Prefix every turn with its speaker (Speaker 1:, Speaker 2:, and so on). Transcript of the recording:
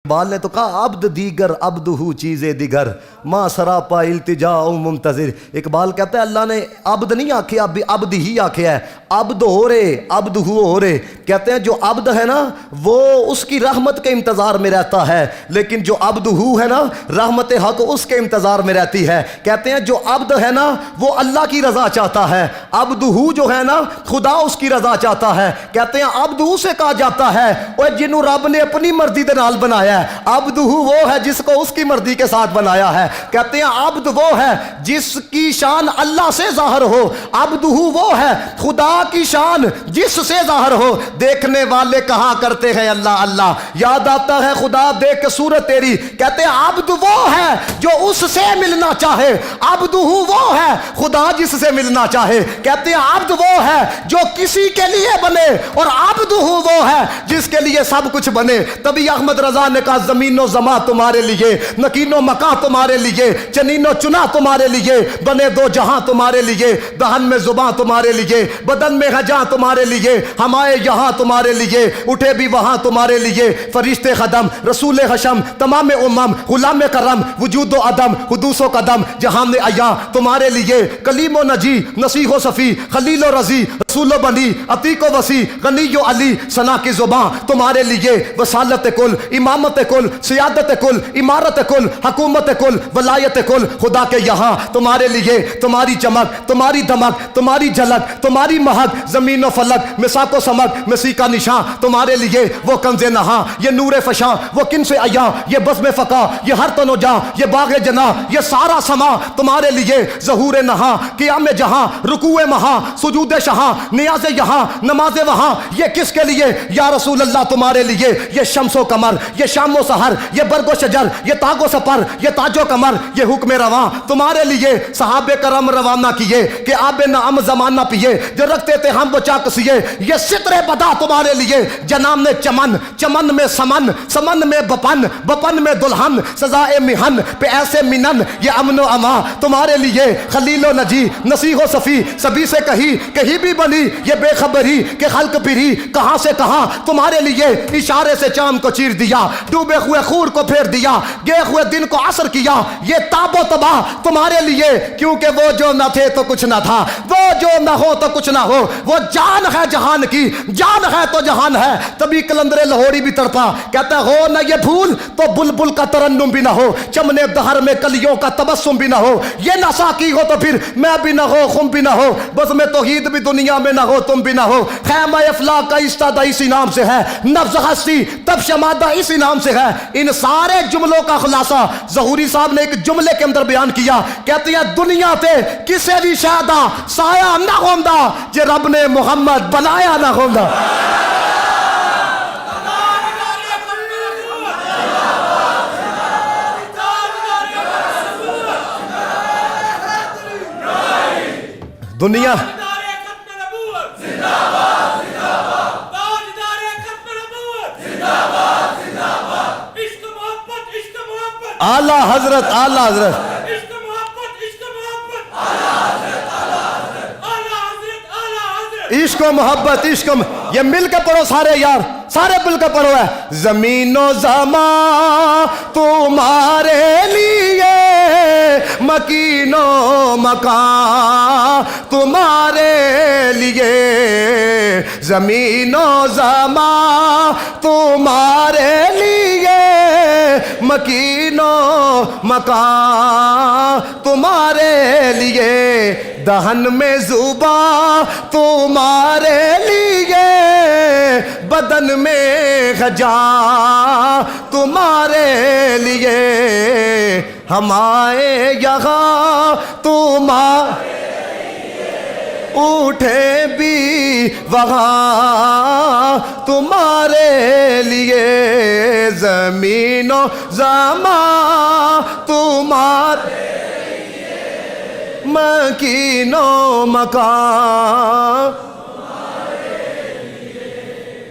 Speaker 1: بال نے تو کہا عبد دیگر عبدہو چیزیں دیگر ماں سراپا التجاء منتظر. اقبال کہتا ہے اللہ نے عبد نہیں آکھیا، عبد ہی آکھیا ہے. عبد ہو رہے، عبد ہو رہے. کہتے ہیں جو عبد ہے نا وہ اس کی رحمت کے انتظار میں رہتا ہے، لیکن جو عبد ہو ہے نا رحمت حق اس کے انتظار میں رہتی ہے. کہتے ہیں جو عبد ہے نا وہ اللہ کی رضا چاہتا ہے، عبد ہو جو ہے نا خدا اس کی رضا چاہتا ہے. کہتے ہیں عبد ہو سے کہا جاتا ہے اور جنہوں رب نے اپنی مرضی دے نال بنایا ہے. عبد ہو وہ ہے جس کو اس کی مرضی کے ساتھ بنایا ہے. کہتے ہیں عبد وہ ہے جس کی شان اللہ سے ظاہر ہو. عبد ہو وہ ہے خدا کی شان جس سے ظاہر ہو. دیکھنے والے کہا کرتے ہیں اللہ اللہ، یاد آتا ہے خدا دیکھ کے صورت تیری. کہتے ہیں عبد وہ ہے جو اس سے ملنا چاہے. عبد ہو وہ ہے خدا جس سے ملنا چاہے. کہتے ہیں عبد وہ ہے جو کسی کے لیے بنے اور عبد ہو وہ ہے جس کے لیے سب کچھ بنے. تبھی احمد رضا نے کہا زمین و زماں تمہارے لیے، نکین و مکاں تمہارے لیے، چنین و چنا تمہارے لیے، بنے دو جہاں تمہارے لیے، دہن میں زباں تمہارے لیے، بدن میں ہے جہاں تمہارے لیے، ہم آئے یہاں تمہارے لیے، اٹھے بھی وہاں تمہارے لیے. فرشتے خدم، رسول حشم، تمام امم، غلام کرم، وجود و عدم، حدوث و قدم، جہان عیاں تمہارے لیے. کلیم و نجی، نصیح و صفی، خلیل و رضی، رسول و بنی، عتیق و وسیع، غنی و علی، ثنا کی زباں تمہارے لیے. وسالت کل، امامت کل، سیادت کل، امارت کل، حکومت کل، ولایت کل خدا کے یہاں تمہارے لیے. تمہاری چمک، تمہاری دمک، تمہاری جھلک، تمہاری مہک، زمین و فلک، مساک و سمک، مسی کا نشاں تمہارے لیے. وہ کنز نہاں، یہ نور فشاں، وہ کنس عیاں، یہ بزم فقا، یہ ہر تن و جاں، یہ باغ جناں، یہ سارا سما تمہارے لیے. ظہور نہاں، قیام جہاں، رکوع مہاں، سجود شہاں، نیاز یہاں، نماز وہاں، یہ کس کے لیے یا رسول اللہ تمہارے لیے. یہ شمس و قمر، یہ شام و سحر، یہ برگ و شجر، یہ تاگ و سپر، یہ تاج و کمر، یہ حکم رواں تمہارے لیے. صحابہ کرم روانہ کیے کہ آب نعم زمانہ پیے، جو رکھتے تھے ہم وہ چاک سیے. یہ ستر بدا تمہارے لیے. جنام نے چمن، چمن میں سمن، سمن میں بپن، بپن میں دلہن، سزائے مہن پہ ایسے منن، یہ امن و امان تمہارے لیے. خلیل و نجی، نصیح و صفی، سبھی سے کہیں کہیں بھی بنی یہ بے خبری کہ خلق پھری کہاں سے کہاں تمہارے لیے. اشارے سے چاند کو چیر دیا، ڈوبے ہوئے خور کو پھیر دیا، گئے ہوئے دن کو عصر کیا. یہ تاب و تباہ تمہارے لیے، کیونکہ وہ جو نہ تھے تو کچھ نہ تھا، وہ جو نہ ہو تو کچھ نہ ہو. وہ جان ہے جہان کی، جان ہے تو جہان ہے. تبھی کلندر لاہوری بھی تڑپا، کہتا ہو نہ یہ بھول تو بلبل کا ترنم بھی نہ ہو، چمنے دہر میں کلیوں کا تبسم بھی نہ ہو. یہ نہ ساقی ہو تو پھر میں بھی نہ ہو، خم بھی نہ ہو، بس میں توحید بھی دنیا میں نہ ہو، تم بھی نہ ہو. خیمہ افلاک کا استادہ اسی نام سے ہے، نفس ہستی تب شمادہ اسی نام سے ہے. ان سارے جملوں کا خلاصہ ظہوری صاحب نے ایک جملے کے اندر بیان کیا. کہتے ہیں دنیا تے کسے بھی شہدہ سایہ نہ ہوندا جے رب نے محمد بنایا نہ ہوندا. دنیا اعلی حضرت، اعلی حضرت، عشق و محبت، عشق یہ مل کے پڑھو سارے یار، سارے مل کے پڑھو. ہے زمین و زمان تمہارے لیے، مکین و مکان تمہارے لیے، زمین و زمان تمہارے لیے، مکین و مکان تمہارے لیے، دہن میں زباں تمہارے لیے، بدن میں جان تمہارے لیے. ہم آئے یہاں تمہارے اٹھے بھی وہاں تمہارے لیے. زمین و زمان تمہارے لیے، مکین و مکان